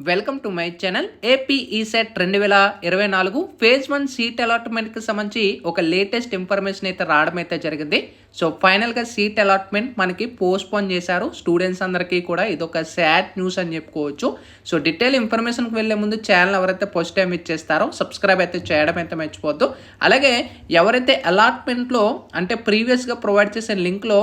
Welcome to my channel. AP ECET 2024 phase 1 seat అలాట్మెంట్కి సంబంధించి ఒక లేటెస్ట్ ఇన్ఫర్మేషన్ అయితే రావడం అయితే జరిగింది. సో ఫైనల్గా సీట్ అలాట్మెంట్ మనకి పోస్ట్పోన్ చేశారు. స్టూడెంట్స్ అందరికీ కూడా ఇదొక సాడ్ న్యూస్ అని చెప్పుకోవచ్చు. సో డీటెయిల్ ఇన్ఫర్మేషన్కి వెళ్ళే ముందు ఛానల్ ఎవరైతే ఫస్ట్ టైం ఇచ్చేస్తారో సబ్స్క్రైబ్ అయితే చేయడం అయితే మర్చిపోవద్దు. అలాగే ఎవరైతే అలాట్మెంట్లో అంటే ప్రీవియస్గా ప్రొవైడ్ చేసిన లింక్లో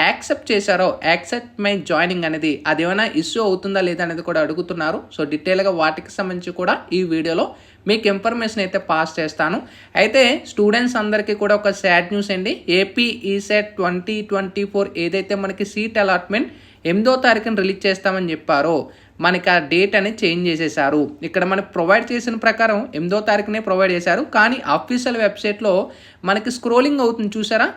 యాక్సెప్ట్ చేశారో యాక్సెప్ట్ మై జాయినింగ్ అనేది అది ఏమైనా ఇష్యూ అవుతుందా లేదా అనేది కూడా అడుగుతున్నారు. సో డీటెయిల్గా వాటికి సంబంధించి కూడా ఈ వీడియోలో మీకు ఇన్ఫర్మేషన్ అయితే పాస్ చేస్తాను. అయితే స్టూడెంట్స్ అందరికీ కూడా ఒక సాడ్ న్యూస్ అండి. ఏపీ ఈసెట్ 2024 ఏదైతే మనకి సీట్ అలాట్మెంట్ 8వ తారీఖున రిలీజ్ చేస్తామని చెప్పారో మనకి ఆ డేట్ అనేది చేంజ్ చేసేసారు. ఇక్కడ మనకు ప్రొవైడ్ చేసిన ప్రకారం 8వ తారీఖునే ప్రొవైడ్ చేశారు. కానీ అఫీషియల్ వెబ్సైట్లో మనకి స్క్రోలింగ్ అవుతుంది చూసారా,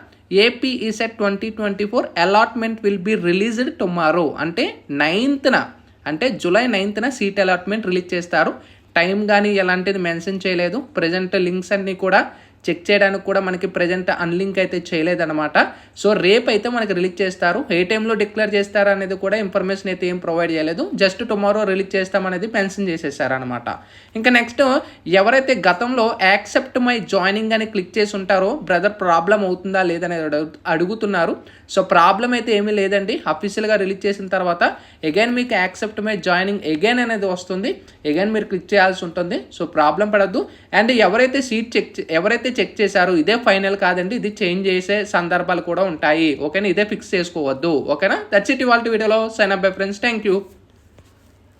AP ECET 2024 allotment will be released tomorrow అంటే 9th అంటే July 9th seat allotment release చేస్తారు. టైం కానీ ఎలాంటిది మెన్షన్ చేయలేదు. ప్రజెంట్ లింక్స్ అన్నీ కూడా చెక్ చేయడానికి కూడా మనకి ప్రజెంట్ అన్లింక్ అయితే చేయలేదన్నమాట. సో రేపు అయితే మనకి రిలీజ్ చేస్తారు. ఏ టైంలో డిక్లేర్ చేస్తారు అనేది కూడా ఇన్ఫర్మేషన్ అయితే ఏం ప్రొవైడ్ చేయలేదు. జస్ట్ టుమారో రిలీజ్ చేస్తామనేది మెన్షన్ చేసేసారనమాట. ఇంకా నెక్స్ట్ ఎవరైతే గతంలో యాక్సెప్ట్ మై జాయినింగ్ అని క్లిక్ చేసి ఉంటారో బ్రదర్ ప్రాబ్లం అవుతుందా లేదనేది అడుగుతున్నారు. సో ప్రాబ్లం అయితే ఏమీ లేదండి. అఫీషియల్గా రిలీజ్ చేసిన తర్వాత అగైన్ మీకు యాక్సెప్ట్ మై జాయినింగ్ అగైన్ అనేది వస్తుంది. అగైన్ మీరు క్లిక్ చేయాల్సి ఉంటుంది. సో ప్రాబ్లం పడద్దు. అండ్ ఎవరైతే చెక్ చేశారు ఇదే ఫైనల్ కాదండి, ఇది చేంజ్ చేసే సందర్భాలు కూడా ఉంటాయి. ఓకేనా, ఇదే ఫిక్స్ చేసుకోవద్దు. ఓకేనా, దట్స్ ఇట్ ఇవాల్టి వీడియోలో. Sign up bye friends. Thank you.